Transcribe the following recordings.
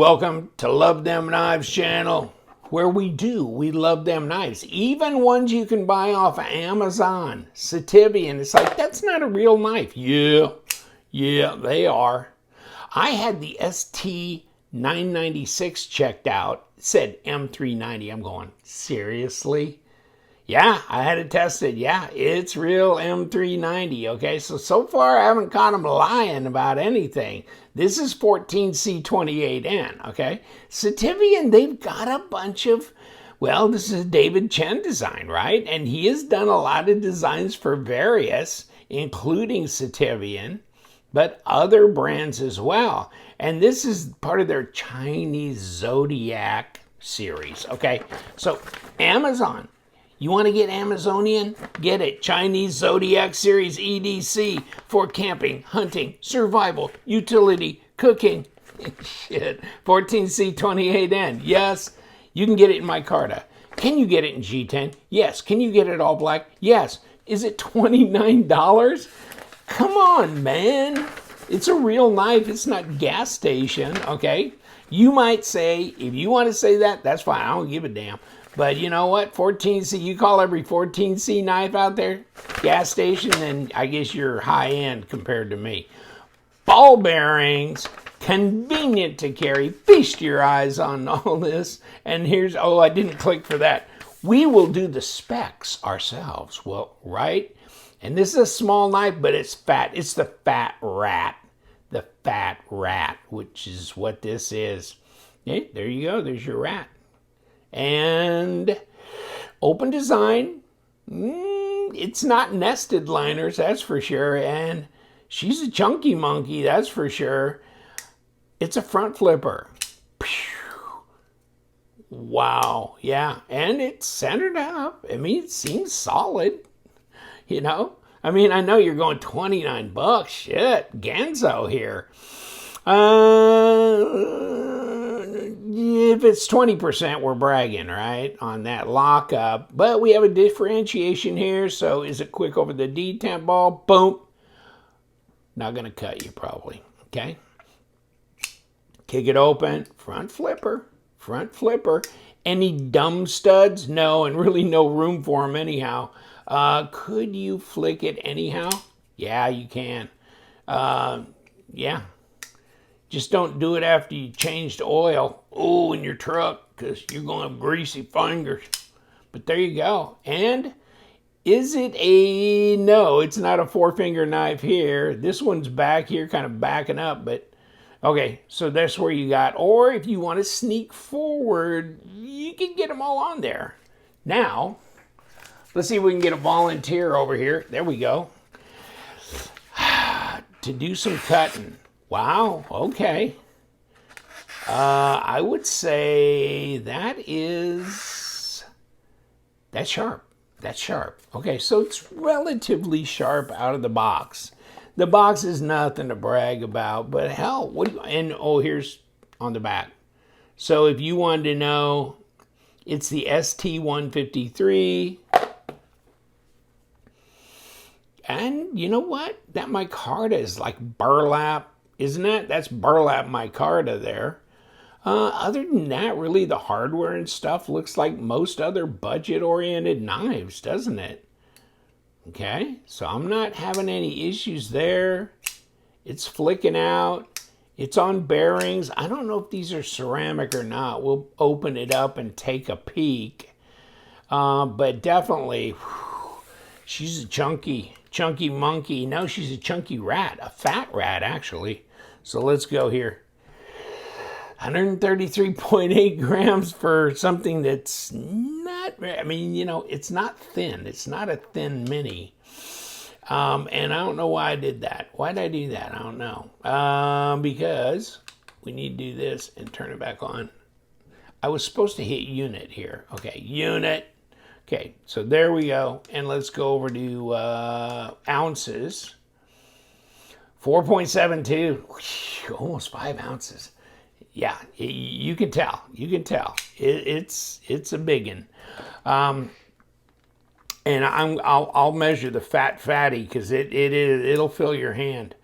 Welcome to Love Them Knives channel, where we love them knives, even ones you can buy off of Amazon. Sitivien, it's like, that's not a real knife. Yeah, they are. I had the ST996 checked out. It said M390. I'm going, seriously? Yeah, I had it tested. Yeah, it's real M390. Okay, so far I haven't caught them lying about anything. This is 14C28N. Okay, Sitivien, they've got a bunch of, well, this is a David Chen design, right? And he has done a lot of designs for various, including Sitivien, but other brands as well. And this is part of their Chinese Zodiac series. Okay, so Amazon. You want to get Amazonian? Get it. Chinese Zodiac Series EDC for camping, hunting, survival, utility, cooking. Shit. 14C28N. Yes. You can get it in micarta. Can you get it in G10? Yes. Can you get it all black? Yes. Is it $29? Come on, man. It's a real knife. It's not gas station, okay? You might say, if you want to say that, that's fine. I don't give a damn. But you know what? 14C, you call every 14C knife out there gas station, then I guess you're high end compared to me. Ball bearings, convenient to carry. Feast your eyes on all this. And here's, oh, I didn't click for that. We will do the specs ourselves. Well, right? And this is a small knife, but it's fat. It's the Fat Rat. The Fat Rat, which is what this is. Okay, there you go. There's your rat. And open design. It's not nested liners, that's for sure. And she's a chunky monkey, that's for sure. It's a front flipper. Wow, yeah. And it's centered up. I mean, it seems solid, you know. I mean, I know you're going $29. Shit, Ganzo here. If it's 20%, we're bragging, right, on that lockup. But we have a differentiation here. So is it quick over the detent ball? Boom. Not going to cut you probably, okay? Kick it open. Front flipper. Front flipper. Any dumb studs? No, and really no room for them anyhow. Could you flick it anyhow? Yeah, you can. Yeah. Just don't do it after you changed oil, in your truck, because you're going to have greasy fingers. But there you go. And is it a, no, it's not a 4-finger knife here. This one's back here, kind of backing up, but okay, so that's where you got, or if you want to sneak forward, you can get them all on there. Now, let's see if we can get a volunteer over here. There we go. To do some cutting. Wow, okay. I would say that's sharp. That's sharp. Okay, so it's relatively sharp out of the box. The box is nothing to brag about, but hell, what do you, and here's on the back. So if you wanted to know, it's the ST153. And you know what? That micarta is like burlap. Isn't it? That's burlap micarta there. Other than that, really, the hardware and stuff looks like most other budget-oriented knives, doesn't it? Okay, so I'm not having any issues there. It's flicking out. It's on bearings. I don't know if these are ceramic or not. We'll open it up and take a peek. But definitely, she's a chunky monkey. No, she's a chunky rat, a fat rat, actually. So let's go here. 133.8 grams for something that's not, I mean, you know, it's not thin. It's not a thin mini. And I don't know why I did that. Why did I do that? I don't know. Because we need to do this and turn it back on. I was supposed to hit unit here. Okay, unit. Okay, so there we go. And let's go over to ounces. 4.72, almost 5 ounces. Yeah, you can tell. You can tell. It's a biggin. And I'll measure the fatty because it'll fill your hand.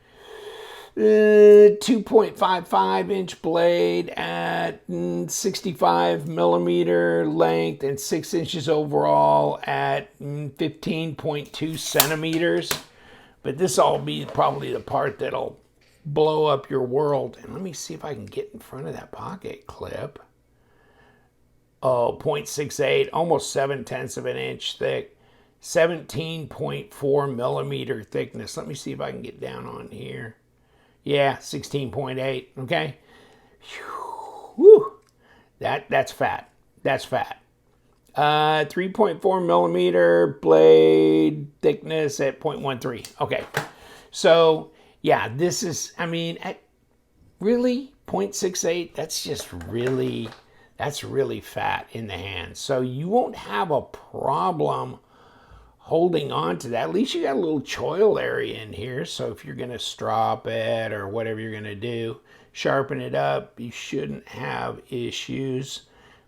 2.55 inch blade at 65 millimeter length and 6 inches overall at 15.2 centimeters. But this will be probably the part that'll blow up your world. And let me see if I can get in front of that pocket clip. Oh, 0.68, almost 7/10 of an inch thick, 17.4 millimeter thickness. Let me see if I can get down on here. Yeah, 16.8, okay? Whew. That's fat. That's fat. 3.4 millimeter blade thickness at 0.13. Okay, so yeah, this is, I mean, really 0.68, that's really fat in the hand. So you won't have a problem holding on to that. At least you got a little choil area in here. So if you're gonna strop it or whatever you're gonna do, sharpen it up, you shouldn't have issues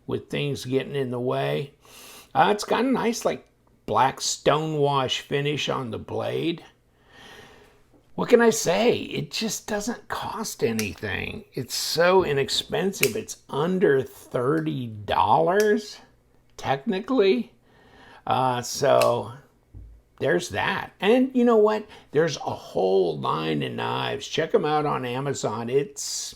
with things getting in the way. It's got a nice like black stonewash finish on the blade. What can I say? It just doesn't cost anything. It's so inexpensive. It's under $30 technically. So there's that. And you know what? There's a whole line of knives. Check them out on Amazon. It's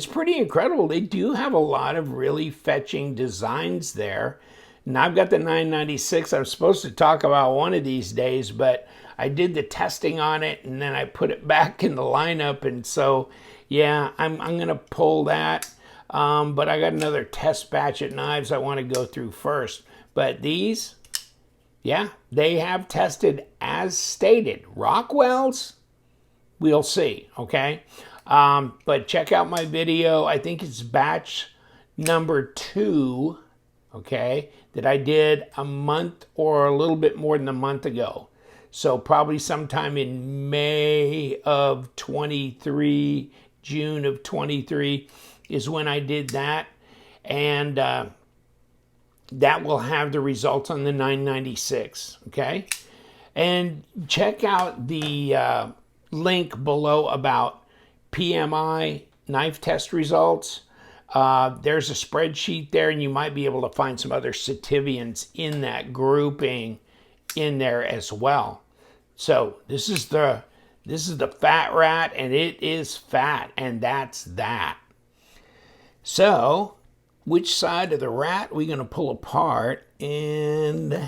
pretty incredible. They do have a lot of really fetching designs there. And I've got the 996. I'm supposed to talk about one of these days, but I did the testing on it and then I put it back in the lineup. And so, yeah, I'm going to pull that. But I got another test batch of knives I want to go through first. But these, yeah, they have tested as stated. Rockwell's, we'll see, okay? But check out my video. I think it's batch number 2, okay, that I did a month or a little bit more than a month ago. So probably sometime in May of 23, June of 23 is when I did that. And that will have the results on the 996, okay? And check out the link below about PMI knife test results. There's a spreadsheet there, and you might be able to find some other Sitiviens in that grouping in there as well. So this is the Fat Rat, and it is fat, and that's that. So which side of the rat are we going to pull apart? And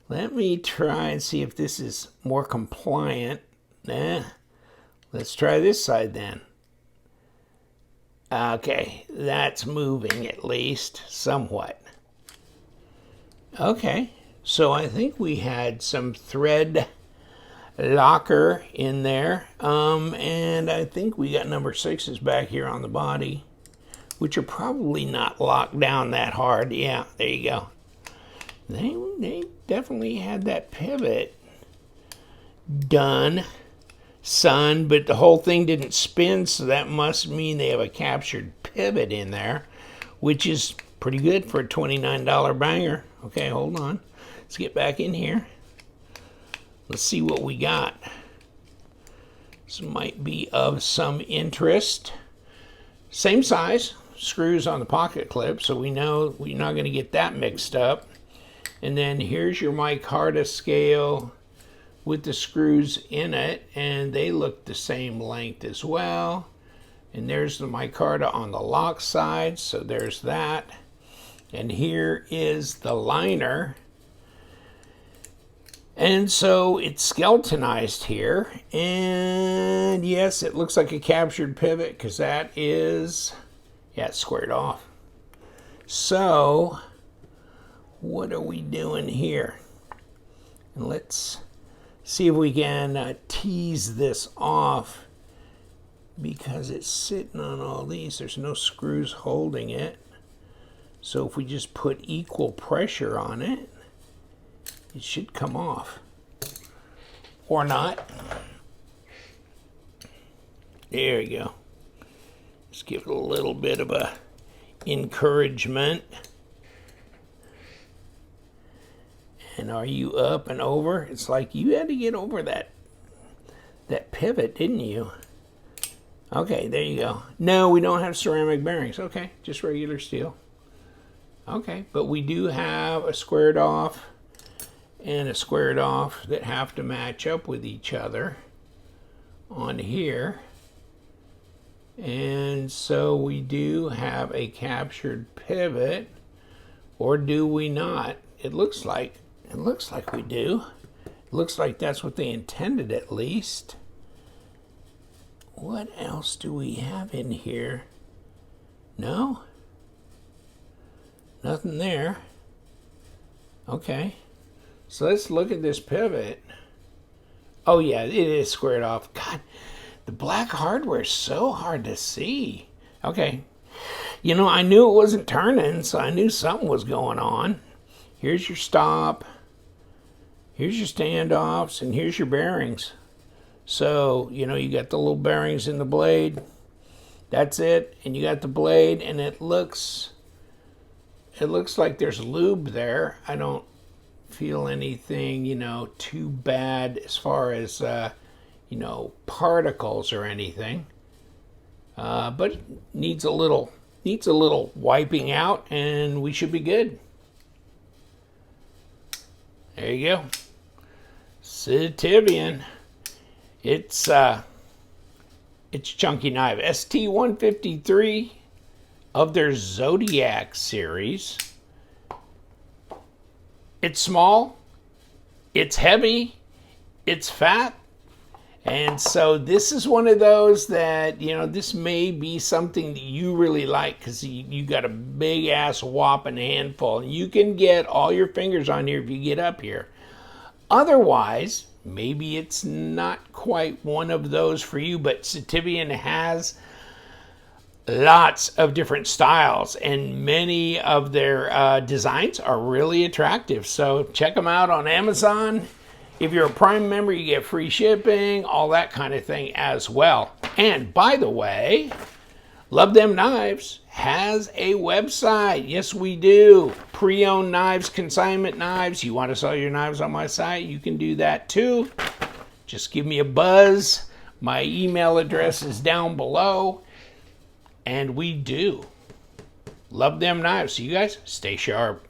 let me try and see if this is more compliant. Let's try this side then. Okay, that's moving at least somewhat. Okay, so I think we had some thread locker in there. And I think we got number 6s back here on the body, which are probably not locked down that hard. Yeah, there you go. They definitely had that pivot done, son, but the whole thing didn't spin, so that must mean they have a captured pivot in there, which is pretty good for a $29 banger. Okay, hold on. Let's get back in here. Let's see what we got. This might be of some interest. Same size screws on the pocket clip, so we know we're not going to get that mixed up. And then here's your micarta scale with the screws in it, and they look the same length as well. And there's the micarta on the lock side, so there's that. And here is the liner. And so it's skeletonized here, and yes, it looks like a captured pivot because that is, yeah, it's squared off. So what are we doing here? And let's see if we can tease this off, because it's sitting on all these. There's no screws holding it. So if we just put equal pressure on it, it should come off. Or not. There you go. Just give it a little bit of a encouragement. And are you up and over? It's like you had to get over that pivot, didn't you? Okay, there you go. No, we don't have ceramic bearings. Okay, just regular steel. Okay, but we do have a squared off and a squared off that have to match up with each other on here. And so we do have a captured pivot, or do we not? It looks like we do. It looks like that's what they intended, at least. What else do we have in here? No? Nothing there. Okay. So let's look at this pivot. Oh yeah, it is squared off. God, the black hardware is so hard to see. Okay. You know, I knew it wasn't turning, so I knew something was going on. Here's your stop. Here's your standoffs, and here's your bearings. So, you know, you got the little bearings in the blade. That's it. And you got the blade, and it looks like there's lube there. I don't feel anything, you know, too bad as far as, you know, particles or anything. But it needs a little wiping out, and we should be good. There you go. Sitivien. It's chunky knife. ST153 of their Zodiac series. It's small, it's heavy, it's fat, and so this is one of those that, you know, this may be something that you really like because you got a big ass whopping handful. You can get all your fingers on here if you get up here. Otherwise, maybe it's not quite one of those for you, but Sitivien has lots of different styles, and many of their designs are really attractive. So check them out on Amazon. If you're a Prime member, you get free shipping, all that kind of thing as well. And by the way, Love Them Knives has a website. Yes, we do. Pre-owned knives, consignment knives. You want to sell your knives on my site, you can do that too. Just give me a buzz. My email address is down below. And we do. Love Them Knives. So you guys stay sharp.